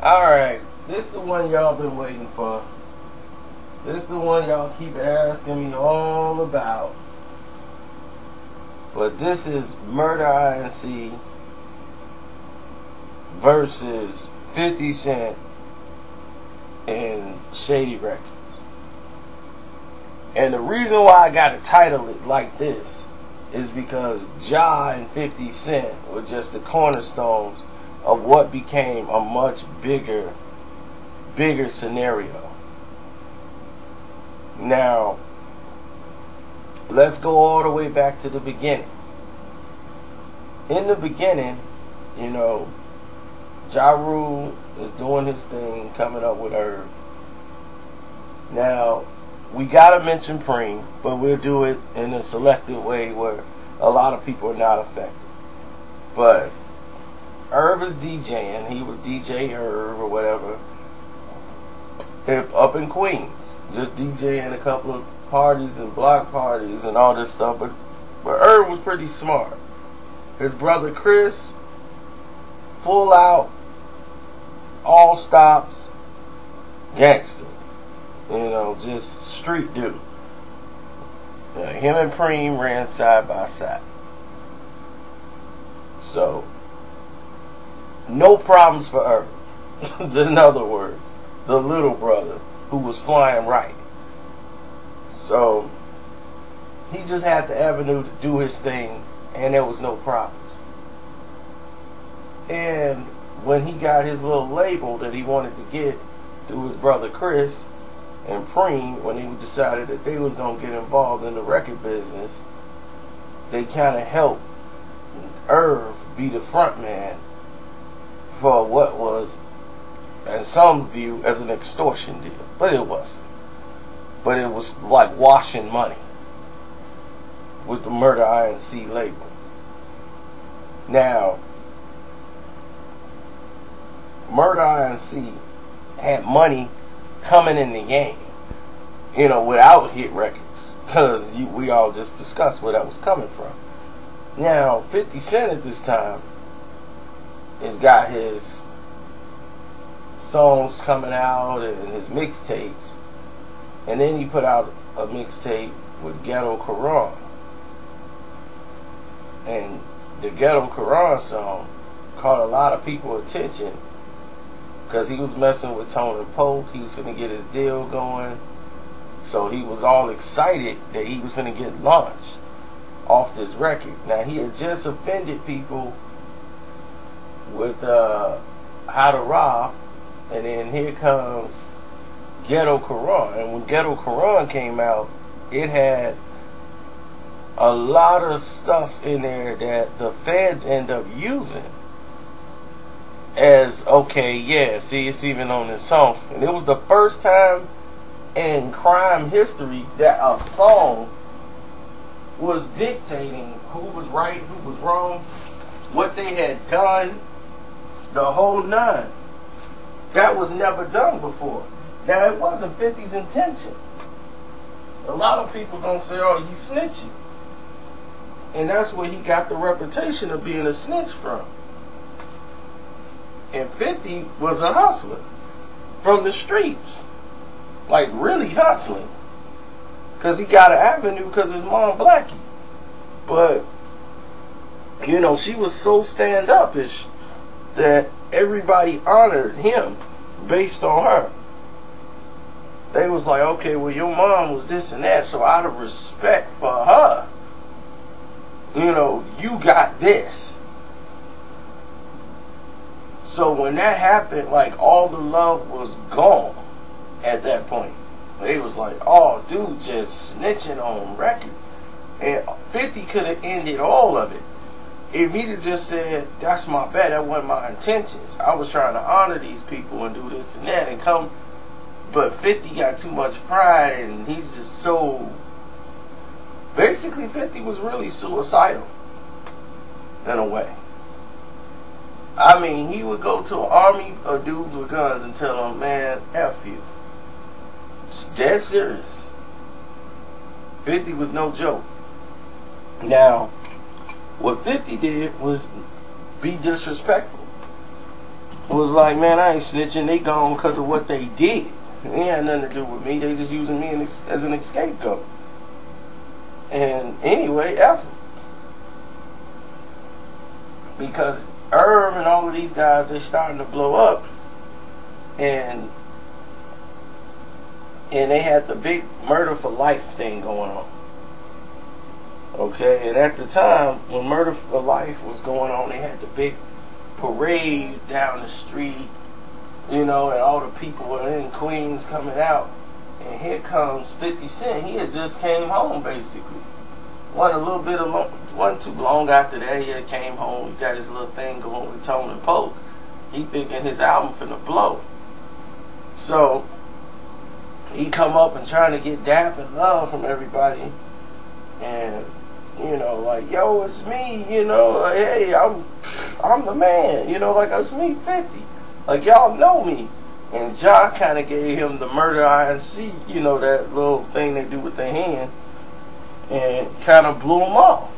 Alright, this is the one y'all been waiting for. This is the one y'all keep asking me all about. But this is Murder INC versus 50 Cent and Shady Records. And the reason why I gotta title it like this is because Ja and 50 Cent were just the cornerstones of what became a much bigger scenario. Now, let's go all the way back to the beginning. In the beginning, you know, Ja Rule is doing his thing, coming up with Irv. Now, we gotta mention Preem, but we'll do it in a selective way where a lot of people are not affected. But Irv is DJing. He was DJ Irv or whatever up in Queens, just DJing a couple of parties and block parties and all this stuff. But Irv was pretty smart. His brother Chris, full out, all stops, gangster. You know, just street dude. Him and Preem ran side by side. So, no problems for Irv. Just in other words, the little brother who was flying right. So, he just had the avenue to do his thing, and there was no problems. And when he got his little label that he wanted to get through his brother Chris and Preem, when they decided that they was going to get involved in the record business, they kind of helped Irv be the front man for what was, in some view, as an extortion deal. But it wasn't. But it was like washing money with the Murder INC label. Now, Murder INC had money coming in the game, you know, without hit records, because we all just discussed where that was coming from. Now, 50 Cent at this time has got his songs coming out and his mixtapes, and then he put out a mixtape with Ghetto Quran, and the Ghetto Quran song caught a lot of people's attention because he was messing with Tone and Polk. He was finna get his deal going, so he was all excited that he was finna get launched off this record. Now, he had just offended people with How to Rob, and then here comes Ghetto Quran. And when Ghetto Quran came out, it had a lot of stuff in there that the feds end up using as, okay, yeah, see, it's even on this song. And it was the first time in crime history that a song was dictating who was right, who was wrong, what they had done, the whole nine. That was never done before. Now, it wasn't 50's intention. A lot of people don't say, oh, he's snitching. And that's where he got the reputation of being a snitch from. And 50 was a hustler from the streets. Like, really hustling. Because he got an avenue because his mom Blackie. But, you know, she was so stand-up-ish that everybody honored him based on her. They was like, okay, well, your mom was this and that, so out of respect for her, you know, you got this. So when that happened, like, all the love was gone at that point. They was like, oh, dude, just snitching on records. And 50 could have ended all of it if he'd have just said, that's my bad, that wasn't my intentions. I was trying to honor these people and do this and that and come. But 50 got too much pride, and he's just so... Basically, 50 was really suicidal, in a way. I mean, he would go to an army of dudes with guns and tell them, man, F you. It's dead serious. 50 was no joke. Now, what 50 did was be disrespectful. was like, man, I ain't snitching. They gone because of what they did. It ain't had nothing to do with me. They just using me as an scapegoat. And anyway, F them. Because Irv and all of these guys, they starting to blow up. And they had the big murder for life thing going on. Okay, and at the time when Murder for Life was going on, they had the big parade down the street, you know, and all the people were in Queens coming out. And here comes 50 Cent. He had just came home, basically. Wasn't too long after that, he had came home. He got his little thing going with Tone and Poke. He thinking his album finna blow. So he come up and trying to get dap and love from everybody. And you know, like, yo, it's me, you know, like, hey, I'm the man, you know, like, it's me, 50. Like, y'all know me. And Ja kind of gave him the murder INC, you know, that little thing they do with their hand, and kind of blew him off.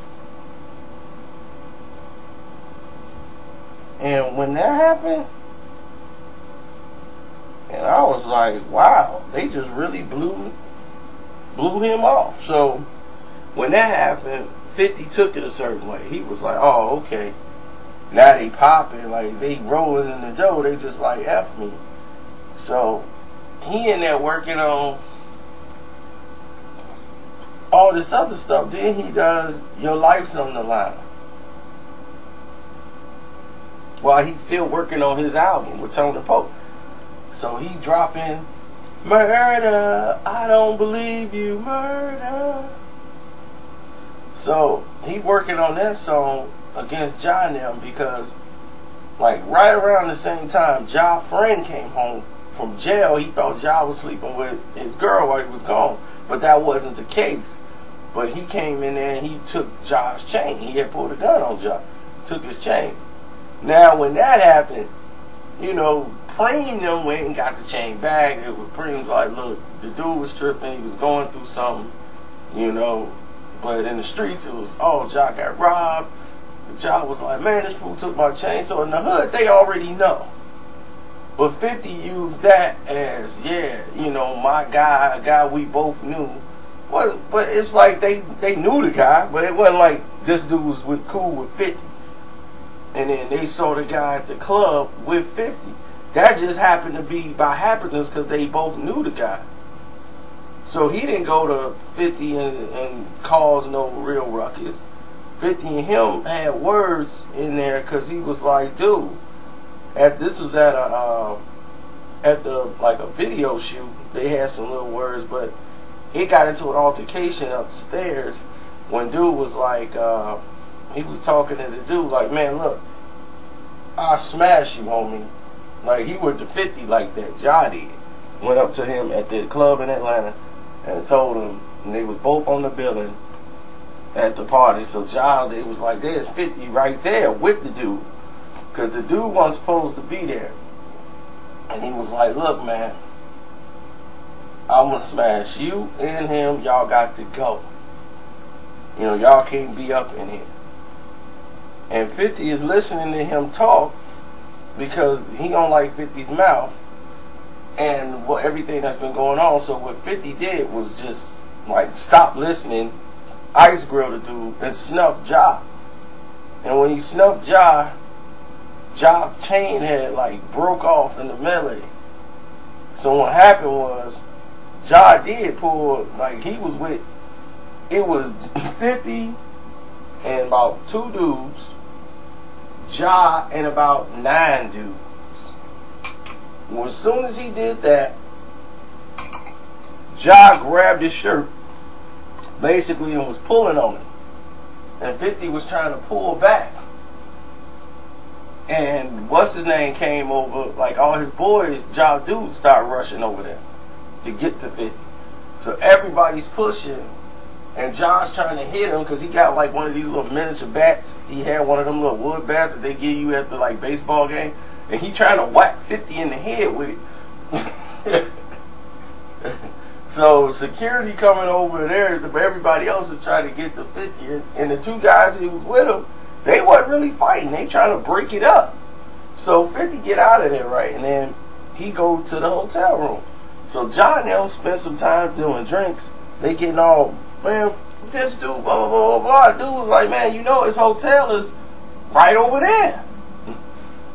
And when that happened, and I was like, wow, they just really blew him off. So when that happened, 50 took it a certain way. He was like, oh, okay. Now they popping, like they rolling in the dough. They just like F me. So he in there working on all this other stuff. Then he does Your Life's on the Line, while he's still working on his album with Tone and Poke. So he dropping murder, I don't believe you, murder. So he working on that song against Ja and them, because like right around the same time Ja friend came home from jail. He thought Ja was sleeping with his girl while he was gone, but that wasn't the case. But he came in there and he took Ja's chain. He had pulled a gun on Ja, took his chain. Now when that happened, you know, Preem them went and got the chain back. It was Preem's like, look, the dude was tripping, he was going through something, you know. But in the streets, it was, oh, Ja got robbed. Ja was like, man, this fool took my chain. So in the hood, they already know. But 50 used that as, yeah, you know, my guy, a guy we both knew. Well, but it's like they knew the guy, but it wasn't like this dude was cool with 50. And then they saw the guy at the club with 50. That just happened to be by happenstance because they both knew the guy. So he didn't go to 50 and cause no real ruckus. 50 and him had words in there because he was like, dude, this was at a video shoot. They had some little words, but it got into an altercation upstairs when dude was like, he was talking to the dude like, man, look, I'll smash you, homie. Like, he went to 50 like that. Ja did. Went up to him at the club in Atlanta and told him, and they was both on the building at the party. So Ja, they was like, there's 50 right there with the dude, because the dude wasn't supposed to be there. And he was like, look, man, I'm gonna smash you and him. Y'all got to go. You know, y'all can't be up in here. And 50 is listening to him talk because he don't like 50's mouth and everything that's been going on. So what 50 did was just like stop listening, ice grill the dude, and snuff Ja. And when he snuffed Ja, Ja's chain had like broke off in the melee. So what happened was Ja did pull, like he was with, it was 50 and about 2 dudes, Ja and about 9 dudes. Well, as soon as he did that, Ja grabbed his shirt, basically, and was pulling on him. And 50 was trying to pull back. And what's his name came over, like all his boys, Ja dudes started rushing over there to get to 50. So everybody's pushing, and John's trying to hit him because he got like one of these little miniature bats. He had one of them little wood bats that they give you at the like baseball game, and he trying to whack 50 in the head with it. So security coming over there, but everybody else is trying to get to 50, and the 2 guys who was with him, they wasn't really fighting. They trying to break it up. So 50 get out of there, right? And then he go to the hotel room. So John and them spend some time doing drinks. They getting all, man, this dude, blah, blah, blah, blah. Dude was like, man, you know his hotel is right over there.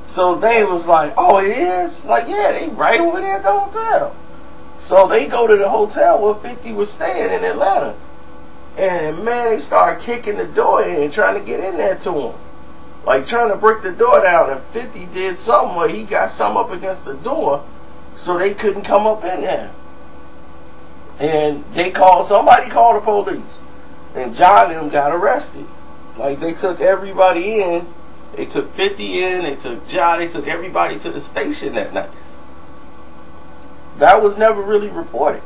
So they was like, oh, it is? Like, yeah, they right over there at the hotel. So they go to the hotel where 50 was staying in Atlanta. And, man, they start kicking the door in, trying to get in there to him. Like, trying to break the door down. And 50 did something where he got something up against the door so they couldn't come up in there. And somebody called the police. And John and them got arrested. Like, they took everybody in. They took 50 in. They took John. They took everybody to the station that night. That was never really reported.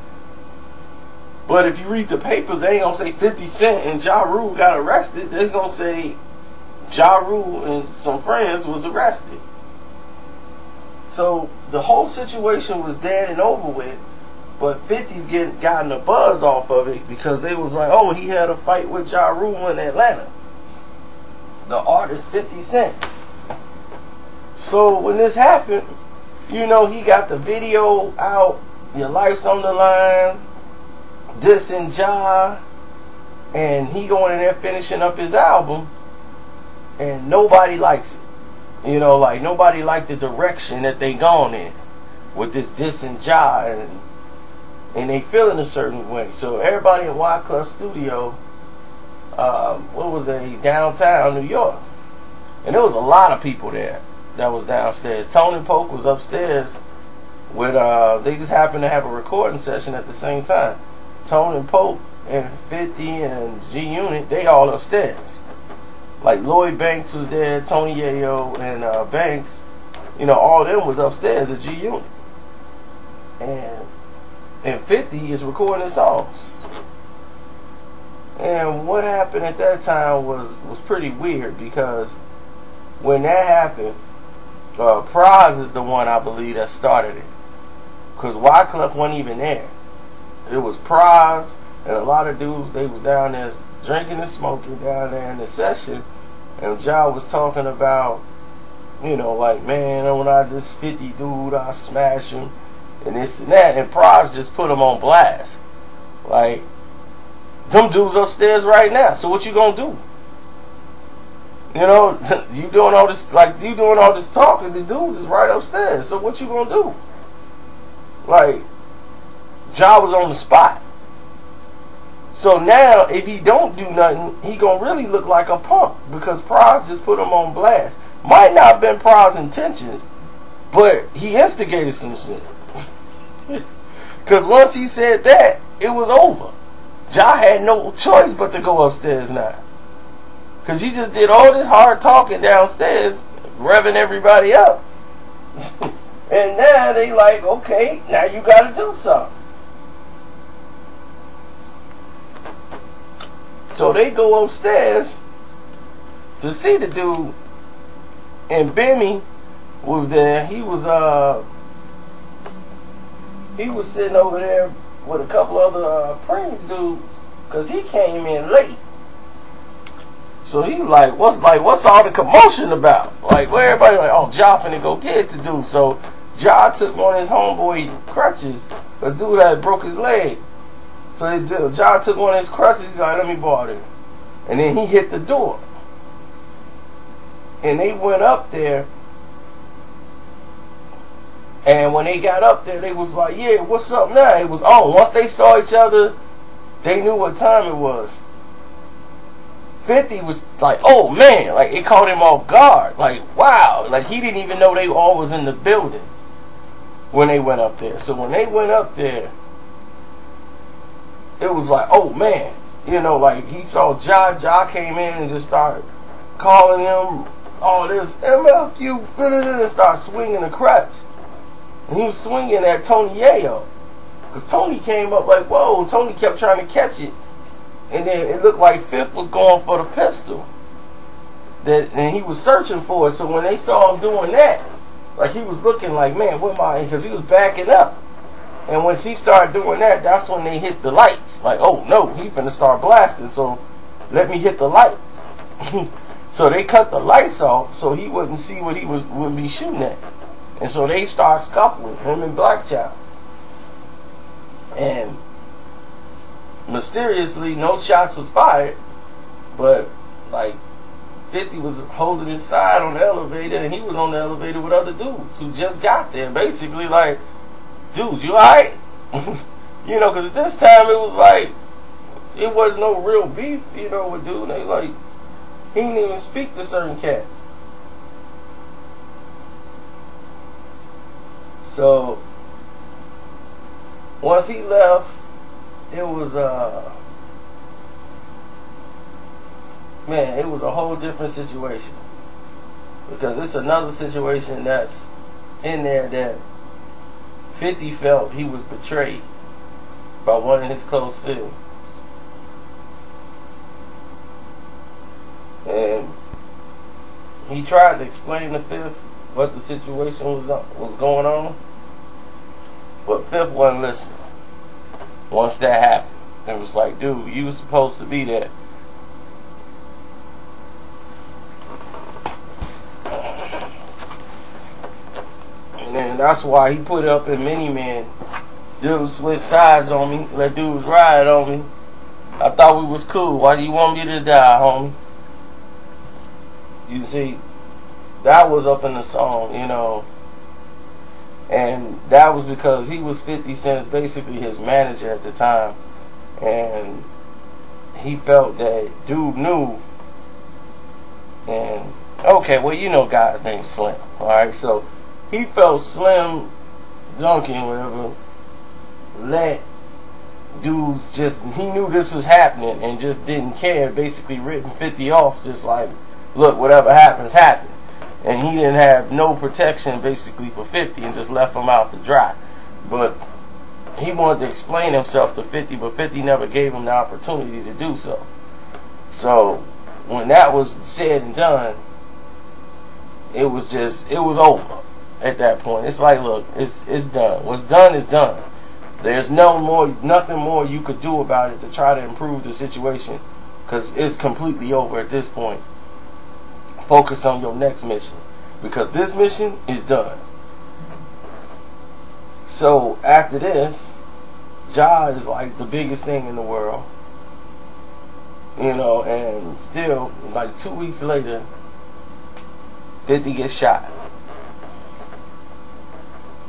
But if you read the papers, they ain't going to say 50 Cent and Ja Rule got arrested. They're going to say Ja Rule and some friends was arrested. So the whole situation was dead and over with. But 50's gotten a buzz off of it because they was like, oh, he had a fight with Ja Rule in Atlanta. The artist 50 Cent. So when this happened, you know, he got the video out, Your Life's on the Line, dissing Ja, and he going in there finishing up his album, and nobody likes it. You know, like, nobody liked the direction that they gone in with this dissing Ja, and they feeling a certain way. So everybody in Wyclef Studio, downtown New York, and there was a lot of people there that was downstairs. Tone and Polk was upstairs with they just happened to have a recording session at the same time. Tone and Polk and 50 and G Unit, they all upstairs. Like Lloyd Banks was there, Tony Yayo and Banks, you know, all of them was upstairs at G Unit. And 50 is recording songs. And what happened at that time was pretty weird, because when that happened, Praz is the one, I believe, that started it. Because Wyclef wasn't even there. It was Praz and a lot of dudes. They was down there drinking and smoking down there in the session. And Ja was talking about, you know, like, man, when I this 50 dude, I smash him. And this and that. And Praz just put him on blast. Like, them dudes upstairs right now. So what you gonna do? You know, you doing all this talking, the dudes is right upstairs. So what you gonna do? Like, Ja was on the spot. So now, if he don't do nothing, he gonna really look like a punk, because Praz just put him on blast. Might not have been Praz's intention, but he instigated some shit. Because once he said that, it was over. Ja had no choice but to go upstairs now. Because he just did all this hard talking downstairs, revving everybody up. And now they like, okay, now you got to do something. So they go upstairs to see the dude. And Benny was there. He was sitting over there with a couple other Prince dudes, because he came in late. So he like, what's all the commotion about? Like, where everybody like, oh, Ja finna go get it to do. So Ja took one of his homeboy crutches, because dude had broke his leg. So Ja took one of his crutches. He's like, let me borrow it. And then he hit the door. And they went up there. And when they got up there, they was like, yeah, what's up now? It was on. Once they saw each other, they knew what time it was. 50 was like, oh man, like it caught him off guard. Like, wow. Like he didn't even know they all was in the building when they went up there. So when they went up there, it was like, oh man. You know, like he saw Ja came in and just started calling him all this, MF, you, and start swinging the crutch. And he was swinging at Tony Yayo. Because Tony came up like, whoa. Tony kept trying to catch it. And then it looked like Fifth was going for the pistol. And he was searching for it. So when they saw him doing that, like he was looking like, man, what am I? Because he was backing up. And when he started doing that, that's when they hit the lights. Like, oh no, he finna start blasting. So let me hit the lights. So they cut the lights off so he wouldn't see what he would be shooting at. And so they start scuffling, him and Black Child. And mysteriously, no shots was fired, but like 50 was holding his side on the elevator, and he was on the elevator with other dudes who just got there. Basically, like, dude, you alright? You know, because at this time it was like, it was no real beef, you know, with dude. They like, he didn't even speak to certain cats. So once he left, it was man, it was a whole different situation, because it's another situation that's in there that 50 felt he was betrayed by one of his close friends. And he tried to explain to Fifth what the situation was going on, but Fifth wasn't listening. Once that happened, it was like, dude, you were supposed to be there. And then that's why he put up in Mini Man, dude switch sides on me, let dudes ride on me. I thought we was cool. Why do you want me to die, homie? You see, that was up in the song, you know. And that was because he was 50 Cent's basically his manager at the time. And he felt that dude knew. And, okay, well, you know guy's named Slim. Alright, so he felt Slim Duncan, whatever, let dudes just, he knew this was happening and just didn't care, basically written 50 off, just like, look, whatever happens, happen. And he didn't have no protection basically for 50 and just left him out to dry. But he wanted to explain himself to 50, but 50 never gave him the opportunity to do so. So when that was said and done, it was over at that point. It's like, look, it's done. What's done is done. There's nothing more you could do about it to try to improve the situation, because it's completely over at this point. Focus on your next mission, because this mission is done. So after this, Ja is like the biggest thing in the world, you know, and still like 2 weeks later 50 gets shot.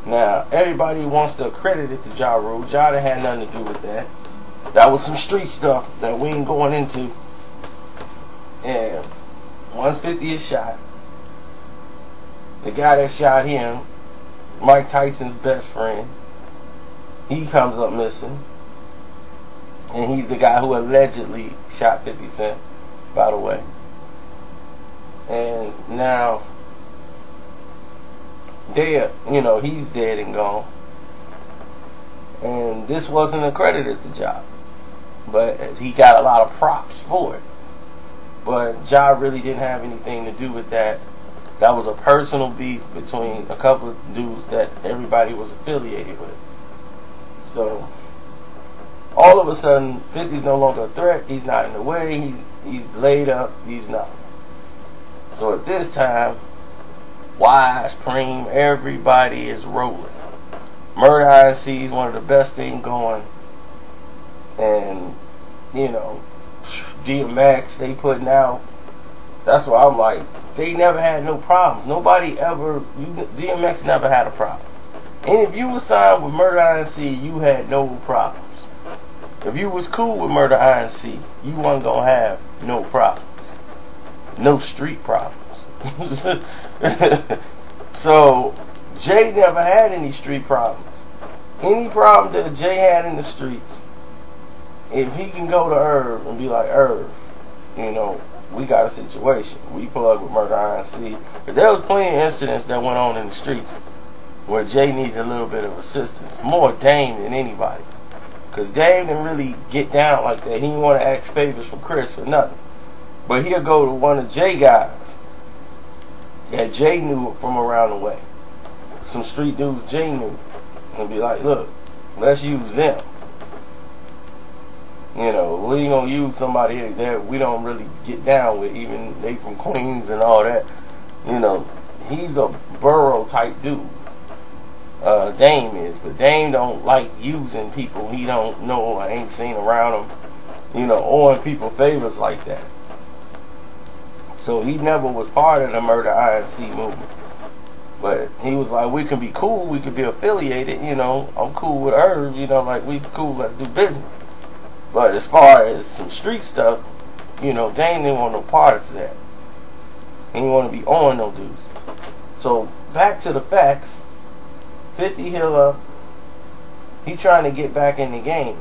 Now everybody wants to accredit it to Ja Rule. Ja didn't have nothing to do with that. That was some street stuff that we ain't going into. And once 50 is shot, the guy that shot him, Mike Tyson's best friend, he comes up missing. And he's the guy who allegedly shot 50 Cent, by the way. And now, he's dead and gone. And this wasn't accredited to Ja, but he got a lot of props for it. But Ja really didn't have anything to do with that. That was a personal beef between a couple of dudes that everybody was affiliated with. So all of a sudden, 50's no longer a threat. He's not in the way. He's laid up. He's nothing. So at this time, Wise, Preem, everybody is rolling. Murder INC is one of the best things going. And, you know, DMX, they putting out. That's why I'm like, they never had no problems. Nobody ever, DMX never had a problem. And if you was signed with Murder INC, you had no problems. If you was cool with Murder INC, you wasn't gonna have no problems. No street problems. So Jay never had any street problems. Any problem that Jay had in the streets, if he can go to Irv and be like, Irv, you know, we got a situation. We plug with Murder INC. But there was plenty of incidents that went on in the streets where Jay needed a little bit of assistance. More Dame than anybody. Because Dame didn't really get down like that. He didn't want to ask favors from Chris or nothing. But he'll go to one of Jay guys that Jay knew from around the way. Some street dudes Jay knew. And be like, look, let's use them. You know, we ain't gonna use somebody that we don't really get down with, even they from Queens and all that. You know, he's a borough type dude. Dame is, but Dame don't like using people he don't know or ain't seen around him, you know, owing people favors like that. So he never was part of the Murder INC movement. But he was like, we can be cool, we can be affiliated, you know, I'm cool with Irv, you know, like we cool, let's do business. But as far as some street stuff, you know, Dame didn't want no part of that. He didn't want to be owing no dudes. So back to the facts. 50 Hilla, he trying to get back in the game,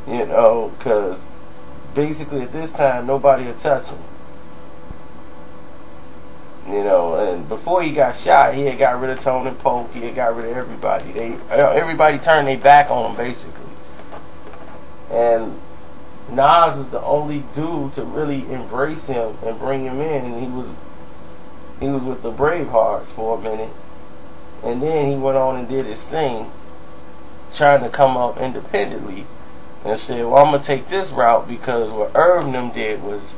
you know, because basically at this time nobody would touch him, you know. And before he got shot, he had got rid of Tone and Polk, he had got rid of everybody. Everybody turned their back on him basically, and Nas is the only dude to really embrace him and bring him in. And he was with the Bravehearts for a minute. And then he went on and did his thing, trying to come up independently, and said, well, I'm going to take this route, because what Irv and them did was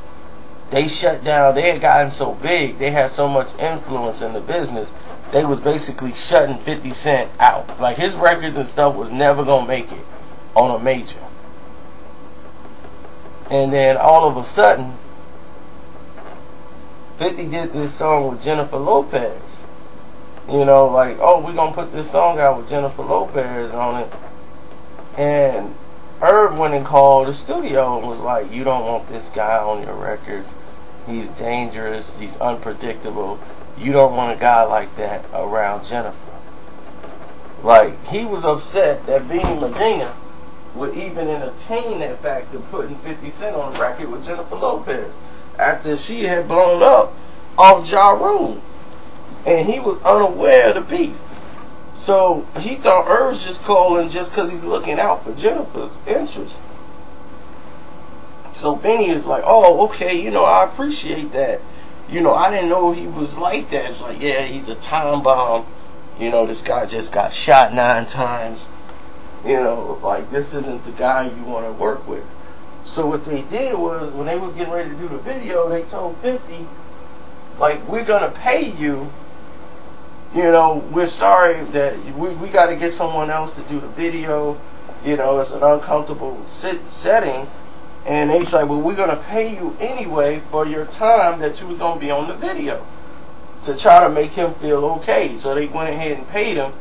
they shut down. They had gotten so big, they had so much influence in the business, they was basically shutting 50 Cent out. Like, his records and stuff was never going to make it on a major. And then all of a sudden, 50 did this song with Jennifer Lopez. You know, like, oh, we're going to put this song out with Jennifer Lopez on it. And Irv went and called the studio and was like, you don't want this guy on your records. He's dangerous. He's unpredictable. You don't want a guy like that around Jennifer. Like, he was upset that Beanie Medina would even entertain that fact of putting 50 Cent on a record with Jennifer Lopez after she had blown up off Ja Rule. And he was unaware of the beef. So he thought Irv's just calling just because he's looking out for Jennifer's interest. So Benny is like, oh, okay, you know, I appreciate that. You know, I didn't know he was like that. It's like, yeah, he's a time bomb. You know, this guy just got shot 9 times. You know, like, this isn't the guy you want to work with. So what they did was, when they was getting ready to do the video, they told 50, like, we're going to pay you. You know, we're sorry that we got to get someone else to do the video. You know, it's an uncomfortable setting. And they said, well, we're going to pay you anyway for your time that you was going to be on the video, to try to make him feel okay. So they went ahead and paid him.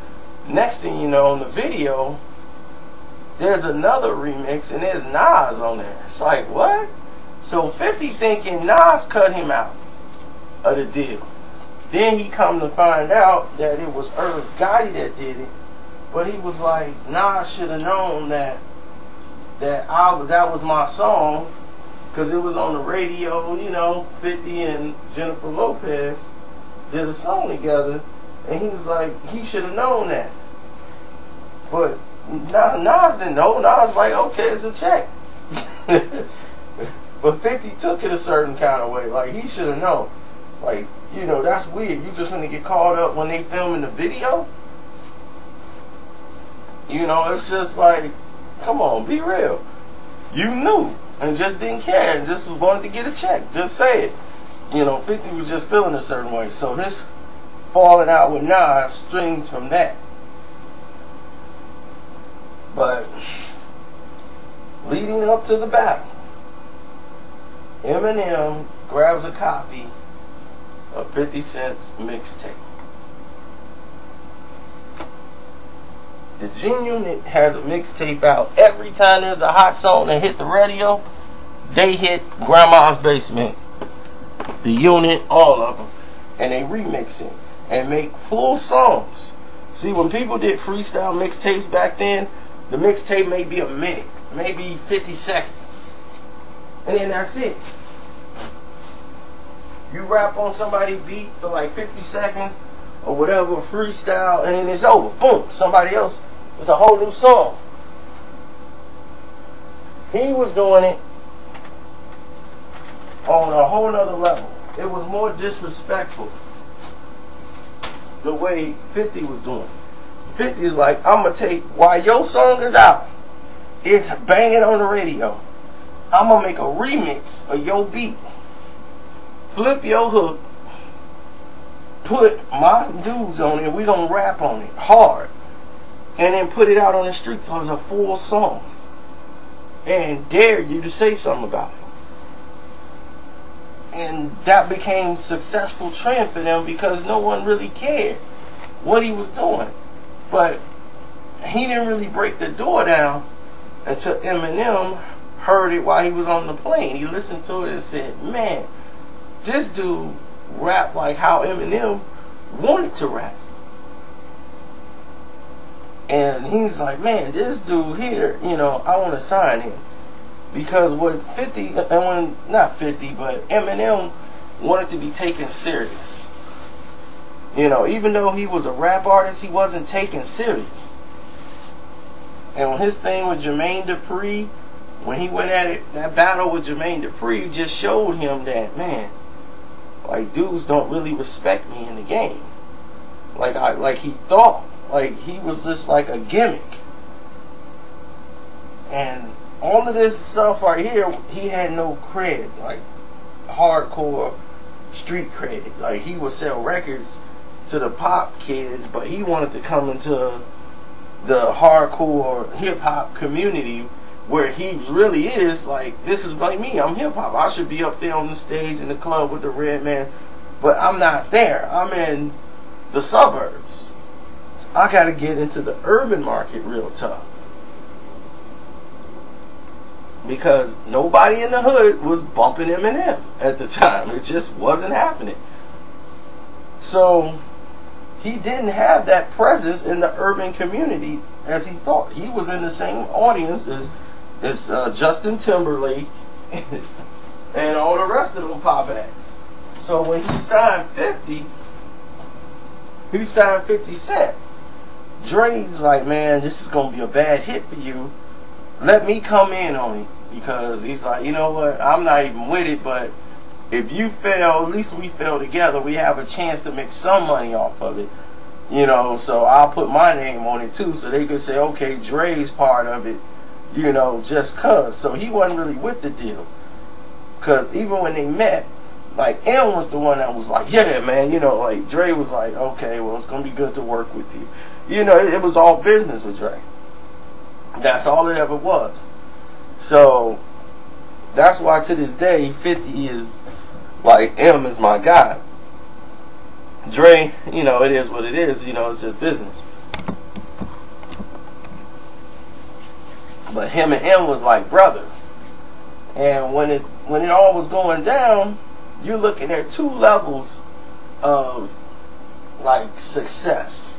Next thing you know, on the video, there's another remix, and there's Nas on there. It's like, what? So 50 thinking Nas cut him out of the deal. Then he come to find out that it was Irv Gotti that did it. But he was like, Nas should have known that was my song, because it was on the radio. You know, 50 and Jennifer Lopez did a song together, and he was like, he should have known that. But Nas didn't know. Nas like, okay, it's a check. But 50 took it a certain kind of way. Like, he should have known. Like, you know, that's weird. You just want to get caught up when they filming the video? You know, it's just like, come on, be real. You knew and just didn't care and just wanted to get a check. Just say it. You know, 50 was just feeling a certain way. So this falling out with Nas strings from that. But leading up to the battle, Eminem grabs a copy of 50 Cent's mixtape. The G Unit has a mixtape out. Every time there's a hot song that hit the radio, they hit Grandma's Basement, The Unit, all of them, and they remix it and make full songs. See, when people did freestyle mixtapes back then, the mixtape may be a minute, maybe 50 seconds, and then that's it. You rap on somebody's beat for like 50 seconds or whatever, freestyle, and then it's over. Boom, somebody else. It's a whole new song. He was doing it on a whole nother level. It was more disrespectful the way 50 was doing. 50 is like, I'm going to take, while your song is out, It's banging on the radio. I'm gonna make a remix of your beat, flip your hook, put my dudes on it, we gonna rap on it hard, and then put it out on the streets as a full song, and dare you to say something about it. And that became successful trend for them because no one really cared what he was doing. But he didn't really break the door down until Eminem heard it while he was on the plane. He listened to it and said, man, this dude rap like how Eminem wanted to rap. And he's like, man, this dude here, you know, I want to sign him. Because what 50, and when, not 50, but Eminem wanted to be taken serious. You know, even though he was a rap artist, he wasn't taken serious. And when his thing with Jermaine Dupri, when he went at it, that battle with Jermaine Dupri just showed him that, man, like, dudes don't really respect me in the game. Like he thought, like he was just like a gimmick. And all of this stuff right here, he had no cred, like hardcore street cred. Like, he would sell records to the pop kids, but he wanted to come into the hardcore hip hop community where he really is like, this is like me, I'm hip hop. I should be up there on the stage in the club with the red man, but I'm not there. I'm in the suburbs. So I gotta get into the urban market real tough. Because nobody in the hood was bumping Eminem at the time. It just wasn't happening. So he didn't have that presence in the urban community as he thought. He was in the same audience as Justin Timberlake and all the rest of them pop acts. So when he signed 50, he signed 50 Cent. Dre's like, man, this is going to be a bad hit for you. Let me come in on it. Because he's like, you know what, I'm not even with it, but if you fail, at least we fail together. We have a chance to make some money off of it. You know, so I'll put my name on it too, so they could say, okay, Dre's part of it, you know, just cuz. So he wasn't really with the deal. Because even when they met, like, M was the one that was like, yeah, man, you know, like, Dre was like, okay, well, it's going to be good to work with you. You know, it was all business with Dre. That's all it ever was. So that's why to this day 50 is like, M is my guy. Dre, you know, it is what it is, you know, it's just business. But him and M was like brothers. And when it all was going down, you're looking at two levels of like success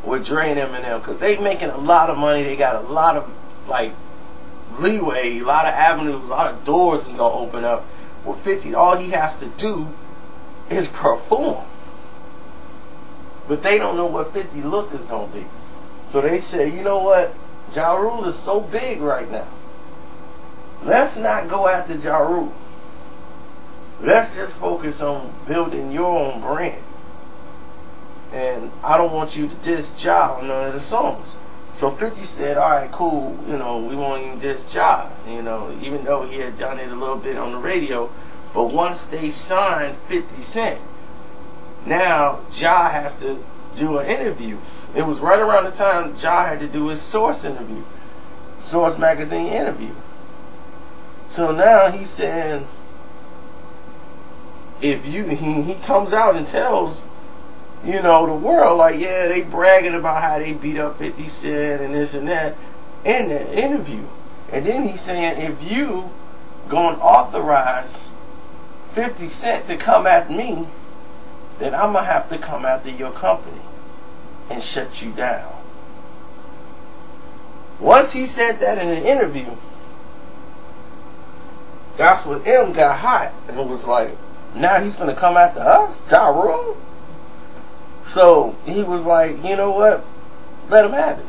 with Dre and Eminem, because they making a lot of money. They got a lot of like leeway, a lot of avenues, a lot of doors is gonna open up. With 50, all he has to do is perform. But they don't know what 50 look is gonna be. So they say, you know what, Ja Rule is so big right now. Let's not go after Ja Rule. Let's just focus on building your own brand. And I don't want you to diss Ja on none of the songs. So 50 said, alright, cool, you know, we won't even diss Ja, you know, even though he had done it a little bit on the radio. But once they signed 50 Cent, now Ja has to do an interview. It was right around the time Ja had to do his Source interview, Source magazine interview. So now he's saying, if you, he comes out and tells, you know, the world, like, yeah, they bragging about how they beat up 50 Cent and this and that in the interview. And then he's saying, if you gonna authorize 50 Cent to come at me, then I'm gonna have to come after your company and shut you down. Once he said that in an interview, that's when M got hot and it was like, now he's gonna come after us, Ja Rule? So he was like, you know what, let him have it.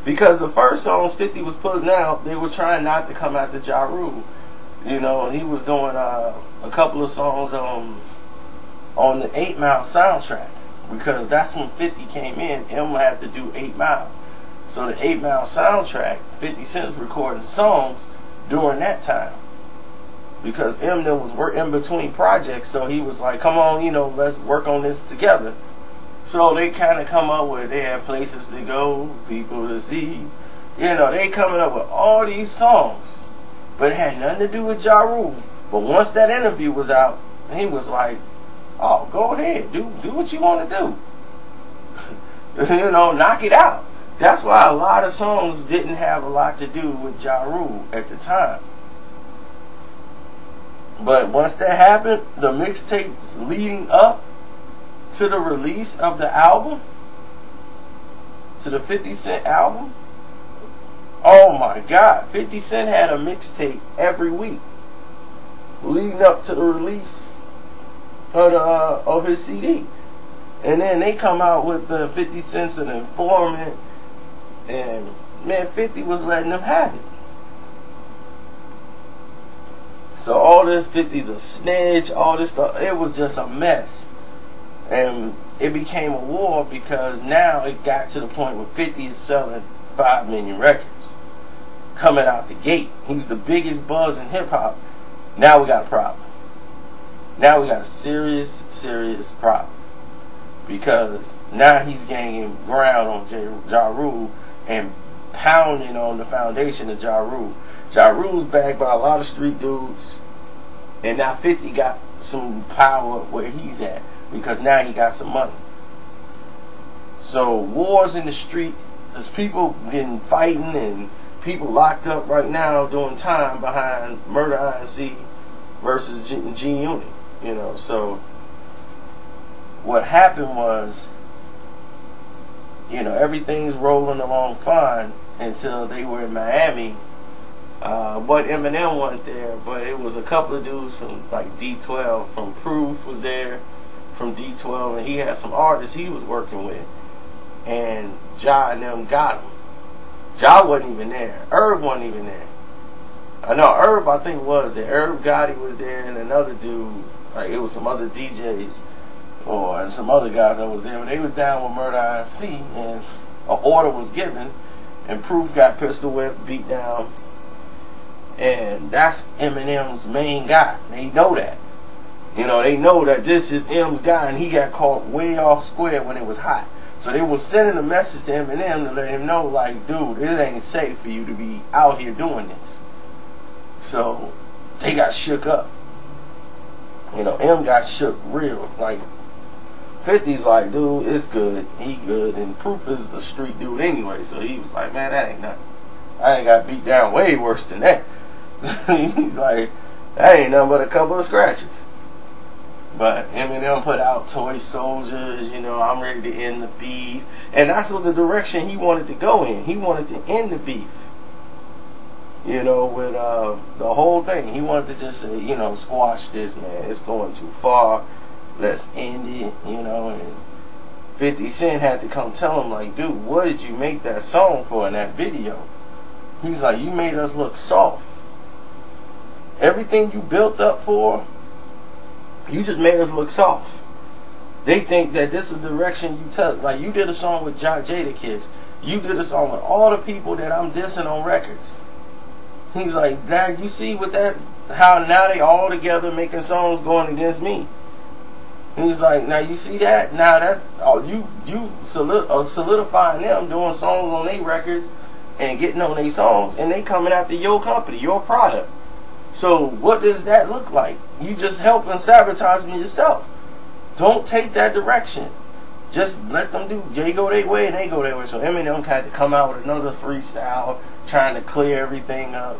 Because the first songs 50 was putting out, they were trying not to come after Ja Rule. You know, he was doing a couple of songs on the 8 Mile soundtrack. Because that's when 50 came in, M had to do 8 Mile. So the 8 Mile soundtrack, 50 Cent was recording songs during that time. Because Eminem was working in between projects, so he was like, come on, you know, let's work on this together. So they kind of come up with, they had places to go, people to see. You know, they coming up with all these songs. But it had nothing to do with Ja Rule. But once that interview was out, he was like, oh, go ahead, do what you want to do. You know, knock it out. That's why a lot of songs didn't have a lot to do with Ja Rule at the time. But once that happened, the mixtapes leading up to the release of the album, to the 50 Cent album, oh my God, 50 Cent had a mixtape every week leading up to the release of his CD. And then they come out with the 50 Cent's An Informant, and man, 50 was letting them have it. So all this 50's a snitch, all this stuff, it was just a mess. And it became a war because now it got to the point where 50 is selling 5 million records. Coming out the gate. He's the biggest buzz in hip hop. Now we got a problem. Now we got a serious, serious problem. Because now he's gaining ground on Ja Rule and pounding on the foundation of Ja Rule. Ja Rule's backed by a lot of street dudes, and now 50 got some power where he's at because now he got some money. So wars in the street, there's people getting fighting and people locked up right now doing time behind Murder INC versus G Unit. You know, so what happened was, you know, everything's rolling along fine until they were in Miami. But Eminem wasn't there, but it was a couple of dudes from like D12, from Proof was there, from D12, and he had some artists he was working with, and Ja and them got him. Ja wasn't even there. Irv wasn't even there. I know Irv, I think, was there. Irv Gotti was there, and another dude, like it was some other DJs or and some other guys that was there, but they was down with Murder INC, and an order was given, and Proof got pistol whipped, beat down. And that's Eminem's main guy. They know that. You know, they know that this is M's guy, and he got caught way off square when it was hot. So they were sending a message to Eminem to let him know, like, dude, it ain't safe for you to be out here doing this. So they got shook up. You know, M got shook real. Like, 50's like, dude, it's good. He good. And Proof is a street dude anyway. So he was like, man, that ain't nothing. I ain't got beat down way worse than that. He's like, that ain't nothing but a couple of scratches. But Eminem put out Toy Soldiers, you know, I'm ready to end the beef. And that's what the direction he wanted to go in. He wanted to end the beef. You know, with the whole thing. He wanted to just say, you know, squash this, man. It's going too far. Let's end it, you know. And 50 Cent had to come tell him, like, dude, what did you make that song for in that video? He's like, you made us look soft. Everything you built up for, you just made us look soft. They think that this is the direction you took. Like, you did a song with Jadakiss. You did a song with all the people that I'm dissing on records. He's like, now you see with that, how now they all together making songs going against me. He's like, now you see that? Now that's, oh, you solidifying them doing songs on their records and getting on their songs, and they coming after your company, your product. So what does that look like? You just helping sabotage me yourself. Don't take that direction. Just let them do. They go their way and they go their way. So Eminem had to come out with another freestyle trying to clear everything up.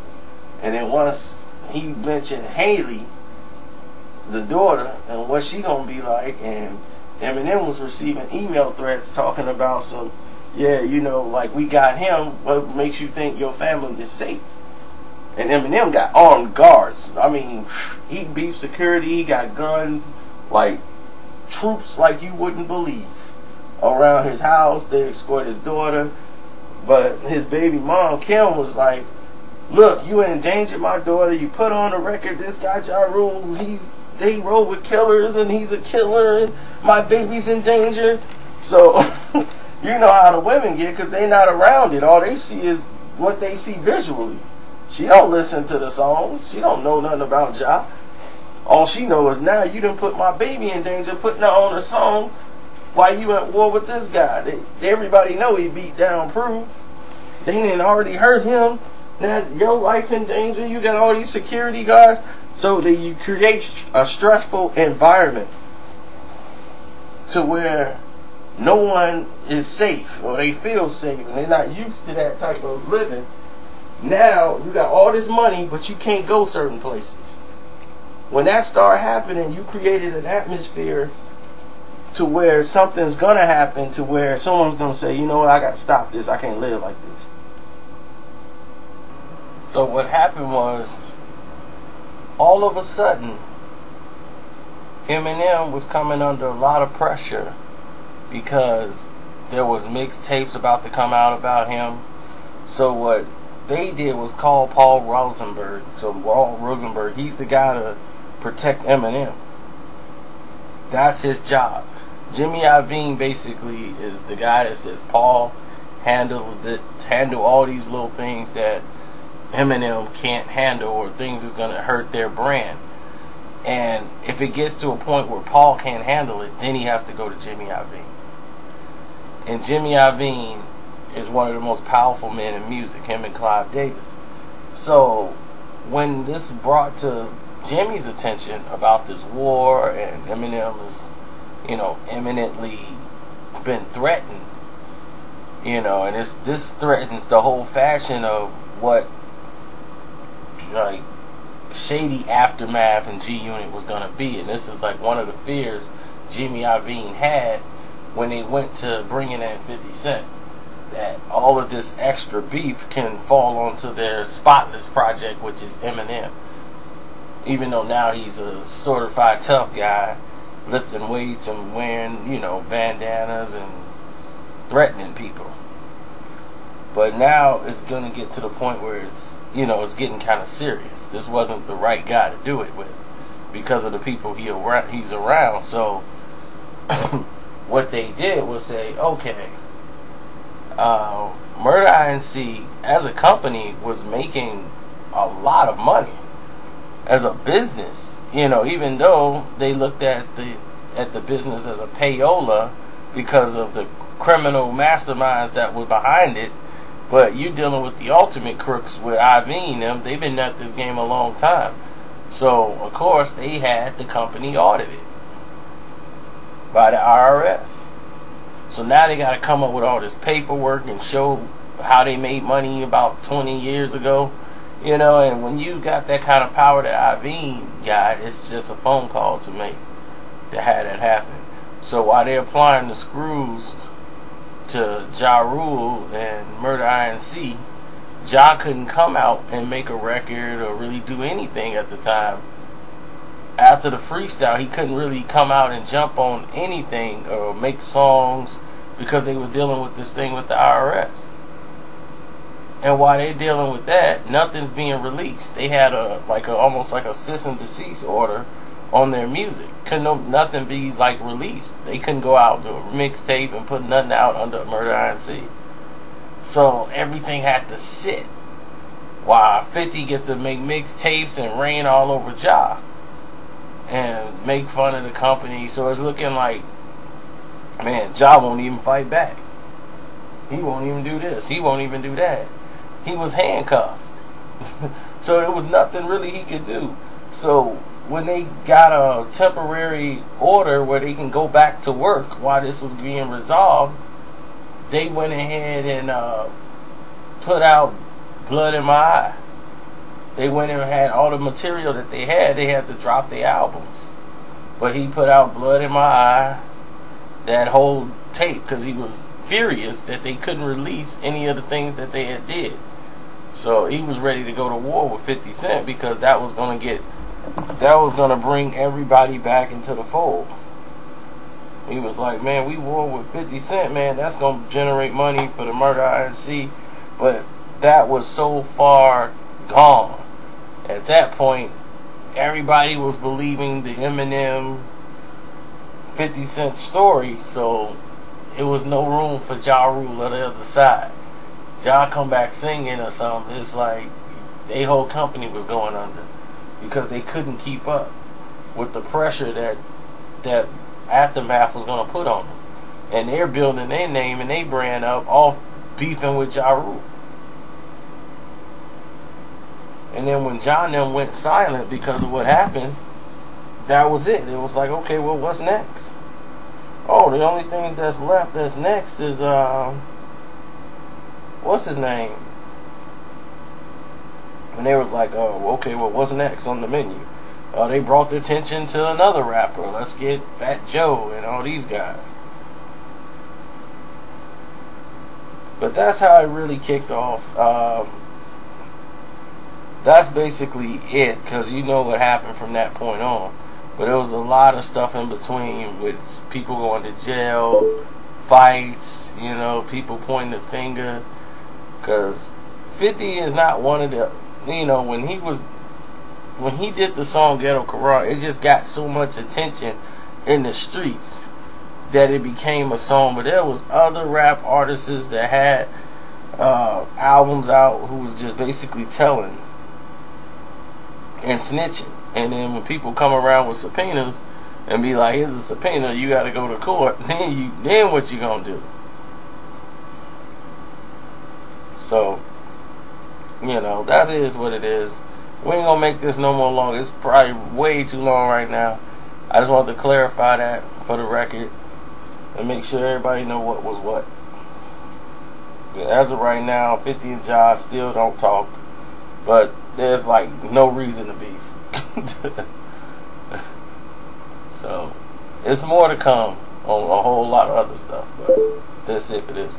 And then once he mentioned Haley, the daughter, and what she gonna be like, and Eminem was receiving email threats talking about some, yeah, you know, like, we got him, what makes you think your family is safe? And Eminem got armed guards. I mean, he beefed security, he got guns, like troops like you wouldn't believe around his house. They escort his daughter. But his baby mom, Kim, was like, look, you endangered my daughter, you put on the record this guy Ja Rule, they roll with killers and he's a killer and my baby's in danger. So You know how the women get, because they not around it. All they see is what they see visually. She don't listen to the songs. She don't know nothing about Ja. All she knows is, now you done put my baby in danger putting her on a song while you at war with this guy. Everybody know he beat down Proof. They didn't already hurt him. Now your life in danger. You got all these security guards. So that you create a stressful environment to where no one is safe, or they feel safe, and they're not used to that type of living. Now you got all this money, but you can't go certain places. When that started happening, you created an atmosphere to where something's gonna happen, to where someone's gonna say, you know what, I gotta stop this. I can't live like this. So what happened was, all of a sudden, Eminem was coming under a lot of pressure because there was mixtapes about to come out about him. So what they did was call Paul Rosenberg. So Paul Rosenberg, he's the guy to protect Eminem. That's his job. Jimmy Iovine basically is the guy that says, Paul, handle all these little things that Eminem can't handle, or things is gonna hurt their brand. And if it gets to a point where Paul can't handle it, then he has to go to Jimmy Iovine. And Jimmy Iovine is one of the most powerful men in music, him and Clive Davis. So when this brought to Jimmy's attention about this war, and Eminem is, eminently been threatened, and this threatens the whole fashion of what, like, Shady Aftermath and G-Unit was going to be. And this is like one of the fears Jimmy Iovine had when they went to bringing in 50 Cent, that all of this extra beef can fall onto their Spotless project, which is Eminem. Even though now he's a certified tough guy, lifting weights and wearing, bandanas and threatening people. But now it's going to get to the point where it's getting kind of serious. This wasn't the right guy to do it with because of the people he's around. So what they did was say, okay, Murder INC as a company was making a lot of money as a business. Even though they looked at the business as a payola because of the criminal masterminds that were behind it. But you dealing with the ultimate crooks with Iovine and them. They've been at this game a long time. So, of course, they had the company audited by the IRS. So now they got to come up with all this paperwork and show how they made money about 20 years ago. And when you got that kind of power that Iovine got, it's just a phone call to make to have that happen. So while they're applying the screws to Ja Rule and Murder INC, Ja couldn't come out and make a record or really do anything at the time. After the freestyle, he couldn't really come out and jump on anything or make songs because they was dealing with this thing with the IRS. And while they're dealing with that, nothing's being released. They had almost like a cease and desist order on their music. Nothing be released. They couldn't go out to a mixtape and put nothing out under Murder INC. So everything had to sit while 50 get to make mixtapes and rain all over Ja and make fun of the company. So it's looking like, man, Ja won't even fight back. He won't even do this. He won't even do that. He was handcuffed. So there was nothing really he could do. So when they got a temporary order where they can go back to work while this was being resolved, they went ahead and put out Blood in My Eye. They went and had all the material that they had to drop their albums. But he put out Blood in My Eye, that whole tape, because he was furious that they couldn't release any of the things that they had did. So he was ready to go to war with 50 Cent because that was going to bring everybody back into the fold. He was like, man, we war with 50 Cent, man, that's going to generate money for the Murder INC. But that was so far gone. At that point, everybody was believing the Eminem 50 Cent story, so it was no room for Ja Rule on the other side. Ja come back singing or something. It's like their whole company was going under because they couldn't keep up with the pressure that Aftermath was going to put on them. And they're building their name and their brand up, all beefing with Ja Rule. And then when Ja and them went silent because of what happened, that was it. It was like, okay, well, what's next? Oh, the only things that's left that's next is, what's his name? And they was like, oh, okay, well, what's next on the menu? They brought the attention to another rapper. Let's get Fat Joe and all these guys. But that's how it really kicked off. That's basically it, because you know what happened from that point on. But there was a lot of stuff in between with people going to jail, fights, you know, people pointing the finger. Because 50 is not one of the, you know, when he did the song Ghetto Corral, it just got so much attention in the streets that it became a song. But there was other rap artists that had albums out who was just basically telling and snitching. And then when people come around with subpoenas and be like, here's a subpoena, you got to go to court, then what you gonna do? So, you know, that is what it is. We ain't gonna make this no more long. It's probably way too long right now. I just wanted to clarify that for the record and make sure everybody know what was what. As of right now, 50 and Ja still don't talk, but there's like no reason to beef. So, it's more to come on a whole lot of other stuff, but that's it for this.